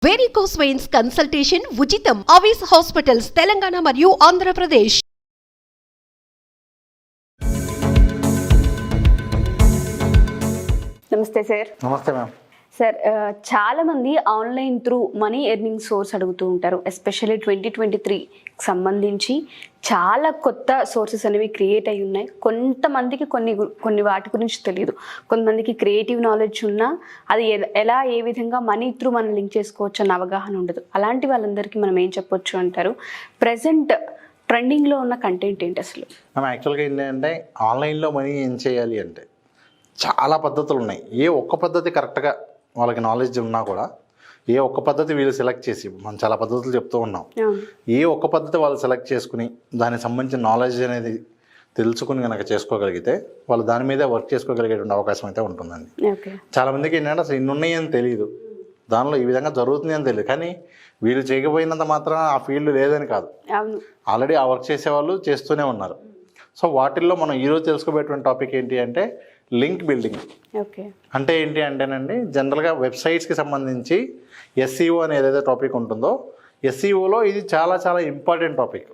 Varicose veins consultation ఉచితం. ఆవిస్ hospitals Telangana మరియు ఆంధ్రప్రదేశ్. నమస్తే సార్. నమస్తే మ్యామ్. సార్, చాలా మంది online through money earning source అడుగుతూ ఉంటారు. ఎస్పెషల్లీ 2023 సంబంధించి చాలా కొత్త సోర్సెస్ అనేవి క్రియేట్ అయి ఉన్నాయి. కొంతమందికి కొన్ని వాటి గురించి తెలియదు. కొంతమందికి క్రియేటివ్ నాలెడ్జ్ ఉన్నా అది ఎలా ఏ విధంగా మనీ త్రూ మనం లింక్ చేసుకోవచ్చు అన్న అవగాహన ఉండదు. అలాంటి వాళ్ళందరికీ మనం ఏం చెప్పొచ్చు అంటారు? ప్రజెంట్ ట్రెండింగ్లో ఉన్న కంటెంట్ ఏంటి అసలు? మ్యామ్, యాక్చువల్గా ఏంటంటే ఆన్లైన్లో మనీ ఏం చేయాలి అంటే చాలా పద్ధతులు ఉన్నాయి. ఏ ఒక్క పద్ధతి కరెక్ట్గా వాళ్ళకి నాలెడ్జ్ ఉన్నా కూడా ఏ ఒక్క పద్ధతి వీళ్ళు సెలెక్ట్ చేసి, మనం చాలా పద్ధతులు చెప్తూ ఉన్నాం, ఏ ఒక్క పద్ధతి వాళ్ళు సెలెక్ట్ చేసుకుని దానికి సంబంధించిన నాలెడ్జ్ అనేది తెలుసుకుని కనుక చేసుకోగలిగితే వాళ్ళు దాని మీదే వర్క్ చేసుకోగలిగేటువంటి అవకాశం అయితే ఉంటుందండి. చాలామందికి ఏంటంటే అసలు ఇన్ని ఉన్నాయని తెలియదు, దానిలో ఈ విధంగా జరుగుతుంది అని తెలియదు. కానీ వీళ్ళు చేయకపోయినంత మాత్రం ఆ ఫీల్డ్ లేదని కాదు, ఆల్రెడీ ఆ వర్క్ చేసేవాళ్ళు చేస్తూనే ఉన్నారు. సో వాటిల్లో మనం ఈరోజు తెలుసుకోబోయేటువంటి టాపిక్ ఏంటి అంటే లింక్ బిల్డింగ్. అంటే ఏంటి అంటేనండి, జనరల్గా వెబ్సైట్స్కి సంబంధించి SEO అని ఏదైతే టాపిక్ ఉంటుందో SEOలో ఇది చాలా చాలా ఇంపార్టెంట్ టాపిక్.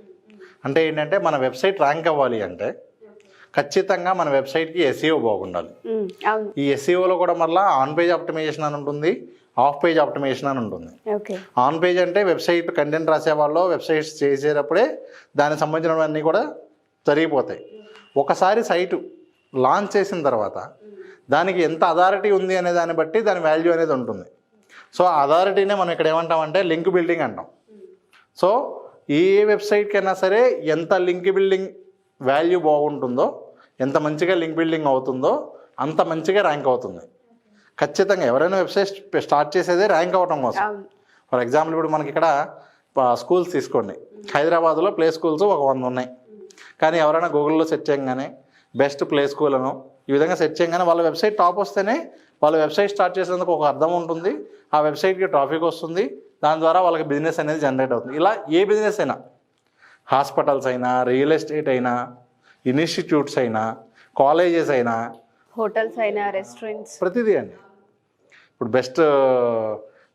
అంటే ఏంటంటే మన వెబ్సైట్ ర్యాంక్ అవ్వాలి అంటే ఖచ్చితంగా మన వెబ్సైట్కి SEO బాగుండాలి. ఈ SEOలో కూడా మళ్ళీ ఆన్ పేజ్ ఆప్టిమైజేషన్ అని ఉంటుంది, ఆఫ్ పేజ్ ఆప్టిమైజేషన్ అని ఉంటుంది. ఆన్ పేజ్ అంటే వెబ్సైట్ కంటెంట్ రాసేవాళ్ళు వెబ్సైట్స్ చేసేటప్పుడే దానికి సంబంధించినవన్నీ కూడా జరిగిపోతాయి. ఒకసారి సైటు లాంచ్ చేసిన తర్వాత దానికి ఎంత అథారిటీ ఉంది అనే దాన్ని బట్టి దాని వాల్యూ అనేది ఉంటుంది. సో ఆ అథారిటీనే మనం ఇక్కడ ఏమంటామంటే లింక్ బిల్డింగ్ అంటాం. సో ఏ వెబ్సైట్కైనా సరే ఎంత లింక్ బిల్డింగ్ వాల్యూ బాగుంటుందో, ఎంత మంచిగా లింక్ బిల్డింగ్ అవుతుందో అంత మంచిగా ర్యాంక్ అవుతుంది. ఖచ్చితంగా ఎవరైనా వెబ్సైట్ స్టార్ట్ చేసేదే ర్యాంక్ అవ్వటం కోసం. ఫర్ ఎగ్జాంపుల్ ఇప్పుడు మనకి ఇక్కడ స్కూల్స్ తీసుకోండి. హైదరాబాద్లో ప్లే స్కూల్స్ ఒక 100 ఉన్నాయి. కానీ ఎవరైనా గూగుల్లో సెర్చ్ చేయగానే బెస్ట్ ప్లే స్కూల్ అను ఈ విధంగా సెర్చ్ చేయగానే వాళ్ళ వెబ్సైట్ టాప్ వస్తేనే వాళ్ళ వెబ్సైట్ స్టార్ట్ చేసేందుకు ఒక అర్థం ఉంటుంది, ఆ వెబ్సైట్కి ట్రాఫిక్ వస్తుంది, దాని ద్వారా వాళ్ళకి బిజినెస్ అనేది జనరేట్ అవుతుంది. ఇలా ఏ బిజినెస్ అయినా, హాస్పిటల్స్ అయినా, రియల్ ఎస్టేట్ అయినా, ఇన్స్టిట్యూట్స్ అయినా, కాలేజెస్ అయినా, హోటల్స్ అయినా, రెస్టారెంట్స్, ప్రతిదీ అండి. ఇప్పుడు బెస్ట్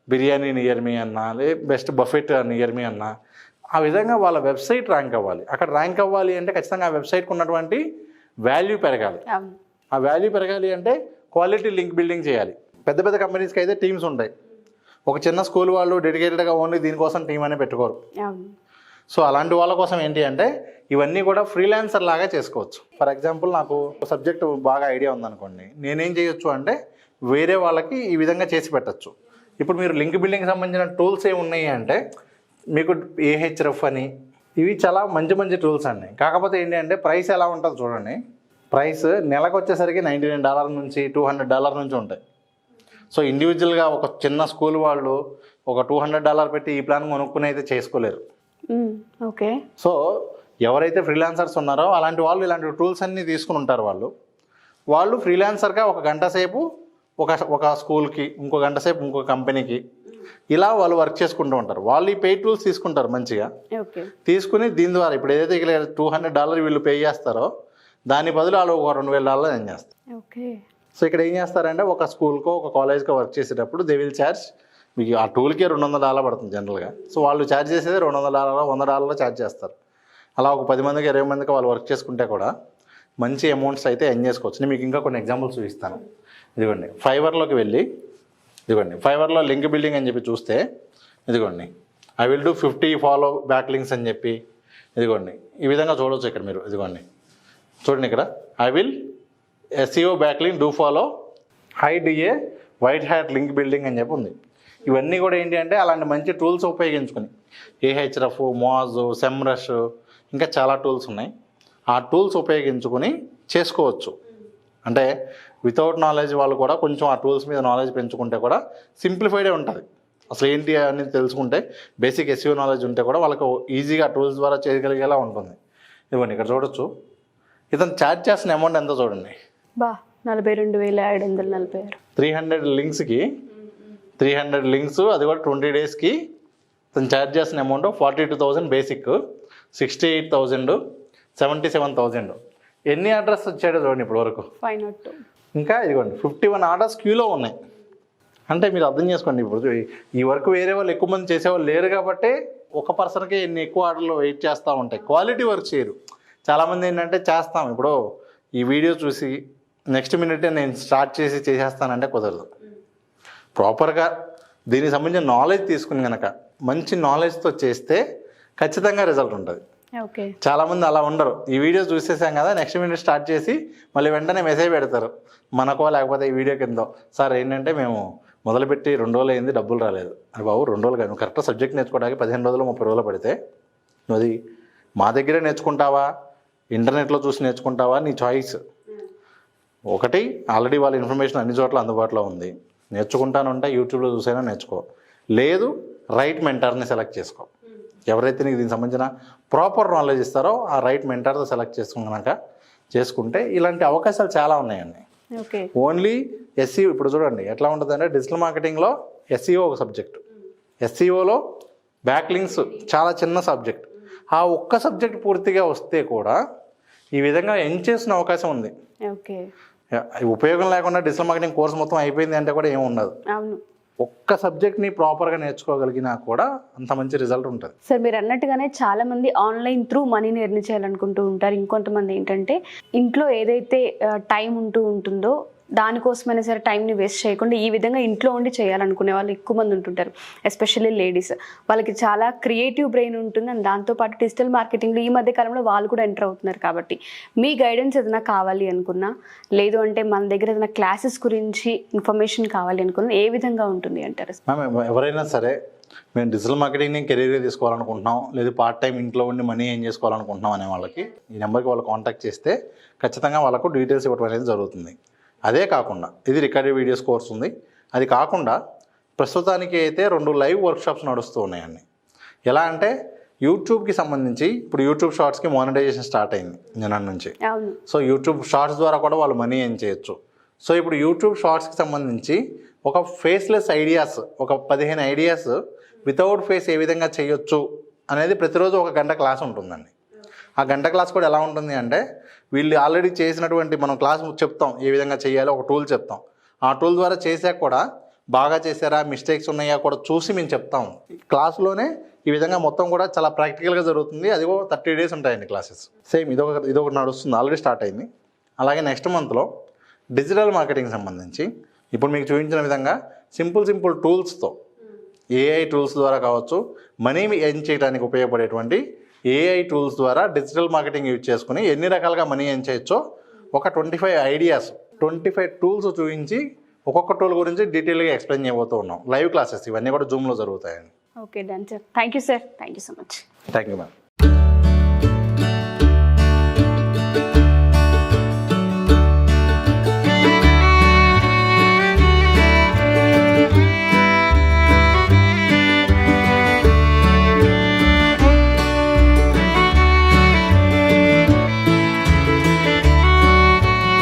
బిర్యానీ నియర్ మీ అన్నా, బెస్ట్ బఫెట్ నియర్ మీ అన్నా, ఆ విధంగా వాళ్ళ వెబ్సైట్ ర్యాంక్ అవ్వాలి. అక్కడ ర్యాంక్ అవ్వాలి అంటే ఖచ్చితంగా ఆ వెబ్సైట్కి ఉన్నటువంటి వాల్యూ పెరగాలి. ఆ వాల్యూ పెరగాలి అంటే క్వాలిటీ లింక్ బిల్డింగ్ చేయాలి. పెద్ద పెద్ద కంపెనీస్కి అయితే టీమ్స్ ఉంటాయి. ఒక చిన్న స్కూల్ వాళ్ళు డెడికేటెడ్గా ఓన్లీ దీనికోసం టీం అనే పెట్టుకోరు. సో అలాంటి వాళ్ళ కోసం ఏంటి అంటే ఇవన్నీ కూడా ఫ్రీలాన్సర్ లాగా చేసుకోవచ్చు. ఫర్ ఎగ్జాంపుల్ నాకు సబ్జెక్ట్ బాగా ఐడియా ఉందనుకోండి, నేనేం చేయొచ్చు అంటే వేరే వాళ్ళకి ఈ విధంగా చేసి పెట్టచ్చు. ఇప్పుడు మీరు లింక్ బిల్డింగ్కి సంబంధించిన టూల్స్ ఏమి ఉన్నాయి అంటే మీకు AHRF అని, ఇవి చాలా మంచి మంచి టూల్స్ అండి. కాకపోతే ఏంటి అంటే ప్రైస్ ఎలా ఉంటుంది చూడండి. ప్రైస్ నెలకు వచ్చేసరికి $99 నుంచి $200 నుంచి ఉంటాయి. సో ఇండివిజువల్గా ఒక చిన్న స్కూల్ వాళ్ళు ఒక $200 పెట్టి ఈ ప్లాన్ కొనుక్కుని అయితే చేసుకోలేరు. సో ఎవరైతే ఫ్రీలాన్సర్స్ ఉన్నారో అలాంటి వాళ్ళు ఇలాంటి టూల్స్ అన్నీ తీసుకుని ఉంటారు. వాళ్ళు ఫ్రీలాన్సర్గా ఒక గంట సేపు ఒక స్కూల్కి, ఇంకో గంట సేపు ఇంకో కంపెనీకి, ఇలా వాళ్ళు వర్క్ చేసుకుంటూ ఉంటారు. వాళ్ళు ఈ పే టూల్స్ తీసుకుంటారు మంచిగా. తీసుకుని దీని ద్వారా ఇప్పుడు ఏదైతే ఇక్కడ $200 వీళ్ళు పే చేస్తారో దాని బదులు వాళ్ళు ఒక $2000 ఏం చేస్తారు. సో ఇక్కడ ఏం చేస్తారంటే ఒక స్కూల్కో ఒక కాలేజ్కో వర్క్ చేసేటప్పుడు దే విల్ ఛార్జ్, మీకు ఆ టూల్కే $200 పడుతుంది జనరల్గా. సో వాళ్ళు ఛార్జ్ చేసేది $200, $100 ఛార్జ్ చేస్తారు. అలా ఒక 10 మందికి 20 మందికి వాళ్ళు వర్క్ చేసుకుంటే కూడా మంచి అమౌంట్స్ అయితే ఎర్న్ చేసుకోవచ్చు. నేను మీకు ఇంకా కొన్ని ఎగ్జాంపుల్స్ చూపిస్తాను. ఇదిగోండి, ఫైవర్లోకి వెళ్ళి ఇదిగోండి, ఫైవర్లో లింక్ బిల్డింగ్ అని చెప్పి చూస్తే ఇదిగోండి I will do 50 follow back links అని చెప్పి ఇదిగోండి ఈ విధంగా చూడవచ్చు. ఇక్కడ మీరు ఇదిగోండి చూడండి, ఇక్కడ I will SEO back link do follow high DA white hat link building అని చెప్పి ఉంది. ఇవన్నీ కూడా ఏంటి అంటే అలాంటి మంచి టూల్స్ ఉపయోగించుకొని AHRF, మోజ్, సెమ్రష్ ఇంకా చాలా టూల్స్ ఉన్నాయి. ఆ టూల్స్ ఉపయోగించుకొని చేసుకోవచ్చు. అంటే వితౌట్ నాలెడ్జ్ వాళ్ళు కూడా కొంచెం ఆ టూల్స్ మీద నాలెడ్జ్ పెంచుకుంటే కూడా సింప్లిఫైడే ఉంటుంది. అసలు ఏంటి అనేది తెలుసుకుంటే బేసిక్ SEO నాలెడ్జ్ ఉంటే కూడా వాళ్ళకు ఈజీగా టూల్స్ ద్వారా చేయగలిగేలా ఉంటుంది. ఇవ్వండి, ఇక్కడ చూడొచ్చు. ఇతను ఛార్జ్ చేసిన అమౌంట్ ఎంత చూడండి, 42,546. 300 లింక్స్కి 300 లింక్స్, అది కూడా 20 డేస్కి ఇతను ఛార్జ్ చేసిన అమౌంట్ 42,000 బేసిక్, 68,000, 77,000. ఎన్ని ఆర్డర్స్ వచ్చాడో చూడండి ఇప్పుడు వరకు. 502. ఇంకా ఇదిగోండి 51 ఆర్డర్స్ క్యూలో ఉన్నాయి. అంటే మీరు అర్థం చేసుకోండి, ఇప్పుడు ఈ వర్క్ వేరే వాళ్ళు ఎక్కువ మంది చేసేవాళ్ళు లేరు కాబట్టి ఒక పర్సన్కి ఎన్ని ఎక్కువ ఆర్డర్లు వెయిట్ చేస్తూ ఉంటాయి, క్వాలిటీ వర్క్ చేయరు. చాలామంది ఏంటంటే చేస్తాం, ఇప్పుడు ఈ వీడియో చూసి నెక్స్ట్ మినిటే నేను స్టార్ట్ చేసి చేసేస్తానంటే కుదరదు. ప్రాపర్గా దీనికి సంబంధించిన నాలెడ్జ్ తీసుకుని కనుక మంచి నాలెడ్జ్తో చేస్తే ఖచ్చితంగా రిజల్ట్ ఉంటుంది. ఓకే, చాలామంది అలా ఉండరు, ఈ వీడియో చూసేసాం కదా నెక్స్ట్ మినిట్ స్టార్ట్ చేసి మళ్ళీ వెంటనే మెసేజ్ పెడతారు మనకో లేకపోతే ఈ వీడియో కిందో, సార్ ఏంటంటే మేము మొదలుపెట్టి 2 రోజులు అయింది డబ్బులు రాలేదు. అని బాబు 2 రోజులు కాదు, నువ్వు కరెక్ట్ సబ్జెక్ట్ నేర్చుకోవడానికి 15 రోజులు 30 రోజులు పడితే నువ్వు అది మా దగ్గరే నేర్చుకుంటావా, ఇంటర్నెట్లో చూసి నేర్చుకుంటావా, నీ చాయిస్. ఒకటి ఆల్రెడీ వాళ్ళ ఇన్ఫర్మేషన్ అన్ని చోట్ల అందుబాటులో ఉంది, నేర్చుకుంటానంటే యూట్యూబ్లో చూసైనా నేర్చుకో, లేదు రైట్ మెంటర్ని సెలెక్ట్ చేసుకో. ఎవరైతే నీకు దీనికి సంబంధించిన ప్రాపర్ నాలెడ్జ్ ఇస్తారో ఆ రైట్ మెంటర్తో సెలెక్ట్ చేసుకున్నాక చేసుకుంటే ఇలాంటి అవకాశాలు చాలా ఉన్నాయండి. ఓకే, ఓన్లీ ఎస్ఈఓ ఇప్పుడు చూడండి ఎట్లా ఉంటుందంటే డిజిటల్ మార్కెటింగ్లో ఎస్ఈఓ ఒక సబ్జెక్ట్, ఎస్ఈఓలో బ్యాక్ లింక్స్ చాలా చిన్న సబ్జెక్ట్. ఆ ఒక్క సబ్జెక్ట్ పూర్తిగా వస్తే కూడా ఈ విధంగా చేసిన అవకాశం ఉంది. ఓకే, ఉపయోగం లేకుండా డిజిటల్ మార్కెటింగ్ కోర్స్ మొత్తం అయిపోయింది అంటే కూడా ఏమి ఉండదు. అవును, ఒక్క సబ్జెక్ట్ని ప్రాపర్గా నేర్చుకోగలిగినా కూడా అంత మంచి రిజల్ట్ ఉంటుంది. సార్ మీరు అన్నట్టుగానే చాలా మంది ఆన్లైన్ త్రూ మనీని ఎర్న్ చేయాలనుకుంటూ ఉంటారు. ఇంకొంతమంది ఏంటంటే ఇంట్లో ఏదైతే టైం ఉంటుందో దానికోసమైనా సరే టైంని వేస్ట్ చేయకుండా ఈ విధంగా ఇంట్లో ఉండి చేయాలనుకునే వాళ్ళు ఎక్కువ మంది ఉంటుంటారు. ఎస్పెషల్లీ లేడీస్, వాళ్ళకి చాలా క్రియేటివ్ బ్రెయిన్ ఉంటుంది. అండ్ దాంతోపాటు డిజిటల్ మార్కెటింగ్లో ఈ మధ్య కాలంలో వాళ్ళు కూడా ఎంటర్ అవుతున్నారు. కాబట్టి మీ గైడెన్స్ ఏదైనా కావాలి అనుకున్నా, లేదు అంటే మన దగ్గర ఏదైనా క్లాసెస్ గురించి ఇన్ఫర్మేషన్ కావాలి అనుకున్నా ఏ విధంగా ఉంటుంది అంటారు? మ్యామ్, ఎవరైనా సరే మేము డిజిటల్ మార్కెటింగ్ని కెరీర్గా తీసుకోవాలనుకుంటున్నాం, లేదు పార్ట్ టైం ఇంట్లో ఉండి మనీ ఏం చేసుకోవాలనుకుంటున్నాం అనే వాళ్ళకి ఈ నెంబర్కి వాళ్ళు కాంటాక్ట్ చేస్తే ఖచ్చితంగా వాళ్ళకు డీటెయిల్స్ ఇవ్వడం అనేది జరుగుతుంది. అదే కాకుండా ఇది రికార్డెడ్ వీడియోస్ కోర్స్ ఉంది. అది కాకుండా ప్రస్తుతానికి అయితే 2 లైవ్ వర్క్షాప్స్ నడుస్తూ ఉన్నాయండి. ఎలా అంటే యూట్యూబ్కి సంబంధించి ఇప్పుడు యూట్యూబ్ షార్ట్స్కి మానిటైజేషన్ స్టార్ట్ అయింది నిన్న నుంచి. సో యూట్యూబ్ షార్ట్స్ ద్వారా కూడా వాళ్ళు మనీ ఏం చేయొచ్చు. సో ఇప్పుడు యూట్యూబ్ షార్ట్స్కి సంబంధించి ఒక ఫేస్లెస్ ఐడియాస్, ఒక 15 ఐడియాస్ వితౌట్ ఫేస్ ఏ విధంగా చేయొచ్చు అనేది ప్రతిరోజు 1 గంట క్లాస్ ఉంటుందండి. ఆ గంట క్లాస్ కూడా ఎలా ఉంటుంది అంటే వీళ్ళు ఆల్రెడీ చేసినటువంటి మనం క్లాస్ చెప్తాం ఏ విధంగా చేయాలో, ఒక టూల్ చెప్తాం. ఆ టూల్ ద్వారా చేసాక కూడా బాగా చేశారా, మిస్టేక్స్ ఉన్నాయా కూడా చూసి మేము చెప్తాం. క్లాస్లోనే ఈ విధంగా మొత్తం కూడా చాలా ప్రాక్టికల్గా జరుగుతుంది. అది 30 days ఉంటాయండి క్లాసెస్. సేమ్ ఇదొకటి నడుస్తుంది, ఆల్రెడీ స్టార్ట్ అయింది. అలాగే నెక్స్ట్ మంత్లో డిజిటల్ మార్కెటింగ్ సంబంధించి ఇప్పుడు మీకు చూపించిన విధంగా సింపుల్ టూల్స్తో, ఏఐ టూల్స్ ద్వారా కావచ్చు, మనీ ఎర్న్ చేయడానికి ఉపయోగపడేటువంటి ఏఐ టూల్స్ ద్వారా డిజిటల్ మార్కెటింగ్ యూజ్ చేసుకుని ఎన్ని రకాలుగా మనీ ఎర్న్ చేయొచ్చో ఒక 25 ఐడియాస్, 25 టూల్స్ చూపించి ఒక్కొక్క టూల్ గురించి డీటెయిల్గా ఎక్స్ప్లెయిన్ చేయబోతూ ఉన్నాం. లైవ్ క్లాసెస్ ఇవన్నీ కూడా జూమ్లో జరుగుతాయండి. Okay, done sir. Thank you sir, thank you so much. Thank you ma'am.